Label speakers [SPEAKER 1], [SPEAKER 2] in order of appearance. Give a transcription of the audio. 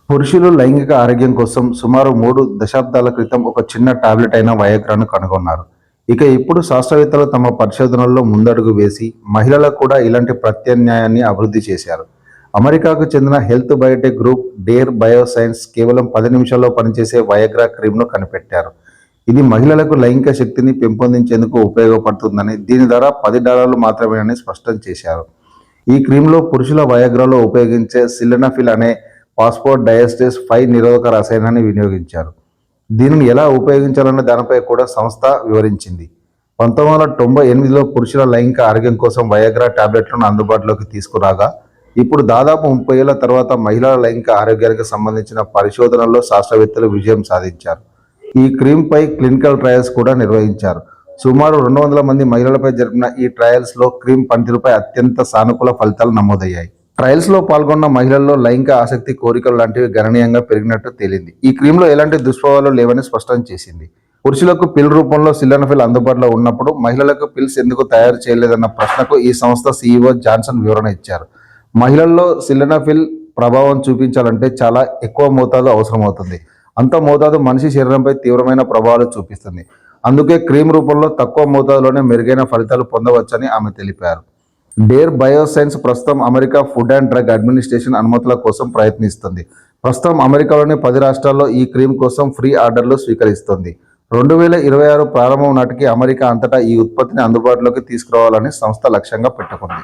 [SPEAKER 1] పురుషులు లైంగిక ఆరోగ్యం కోసం సుమారు 3 దశాబ్దాల క్రితం ఒక చిన్న టాబ్లెట్ అయిన వయాగ్రాను కనుగొన్నారు. ఇక ఇప్పుడు శాస్త్రవేత్తలు తమ పరిశోధనల్లో ముందడుగు వేసి మహిళలకు కూడా ఇలాంటి ప్రత్యామ్నాయాన్ని అభివృద్ధి చేశారు. అమెరికాకు చెందిన health Biotech group dare bioscience కేవలం 10 నిమిషాల్లో పనిచేసే వయాగ్రా క్రీమ్ను కనిపెట్టారు. ఇది మహిళలకు లైంగిక శక్తిని పెంపొందించేందుకు ఉపయోగపడుతుందని, దీని ధర $10 మాత్రమేనని స్పష్టం చేశారు. ఈ క్రీమ్లో పురుషుల వయాగ్రాలో ఉపయోగించే సిల్డెనాఫిల్ అనే ఫాస్ఫోడైఎస్టరేస్ 5 నిరోధక రసాయనాన్ని వినియోగించారు. దీనిని ఎలా ఉపయోగించాలన్న దానిపై కూడా సంస్థ వివరించింది. 1998లో పురుషుల లైంగిక ఆరోగ్యం కోసం వయాగ్రా టాబ్లెట్లను అందుబాటులోకి తీసుకురాగా, ఇప్పుడు దాదాపు 30 ఏళ్ల తర్వాత మహిళల లైంగిక ఆరోగ్యానికి సంబంధించిన పరిశోధనల్లో శాస్త్రవేత్తలు విజయం సాధించారు. ఈ క్రీమ్పై క్లినికల్ ట్రయల్స్ కూడా నిర్వహించారు. సుమారు 200 మంది మహిళలపై జరిపిన ఈ ట్రయల్స్లో క్రీమ్ పనితీరుపై అత్యంత సానుకూల ఫలితాలు నమోదయ్యాయి. ట్రయల్స్లో పాల్గొన్న మహిళల్లో లైంగిక ఆసక్తి, కోరికలు లాంటివి గణనీయంగా పెరిగినట్టు తేలింది. ఈ క్రీమ్లో ఎలాంటి దుష్ప్రభావాలు లేవని స్పష్టం చేసింది. పురుషులకు పిల్ రూపంలో సిల్డెనాఫిల్ అందుబాటులో ఉన్నప్పుడు మహిళలకు పిల్స్ ఎందుకు తయారు చేయలేదన్న ప్రశ్నకు ఈ సంస్థ సీఈఓ జాన్సన్ వివరణ ఇచ్చారు. మహిళల్లో సిల్డెనాఫిల్ ప్రభావం చూపించాలంటే చాలా ఎక్కువ మోతాదు అవసరమవుతుంది. అంత మోతాదు మనిషి శరీరంపై తీవ్రమైన ప్రభావాలు చూపిస్తుంది. అందుకే క్రీమ్ రూపంలో తక్కువ మోతాదులోనే మెరుగైన ఫలితాలు పొందవచ్చని ఆమె తెలిపారు. డేర్ బయోసైన్స్ ప్రస్తుతం America Food and Drug Administration అనుమతుల కోసం ప్రయత్నిస్తుంది. ప్రస్తుతం అమెరికాలోని 10 రాష్ట్రాల్లో ఈ క్రీమ్ కోసం ఫ్రీ ఆర్డర్లు స్వీకరిస్తోంది. 2026 ప్రారంభం నాటికి అమెరికా అంతటా ఈ ఉత్పత్తిని అందుబాటులోకి తీసుకురావాలని సంస్థ లక్ష్యంగా పెట్టుకుంది.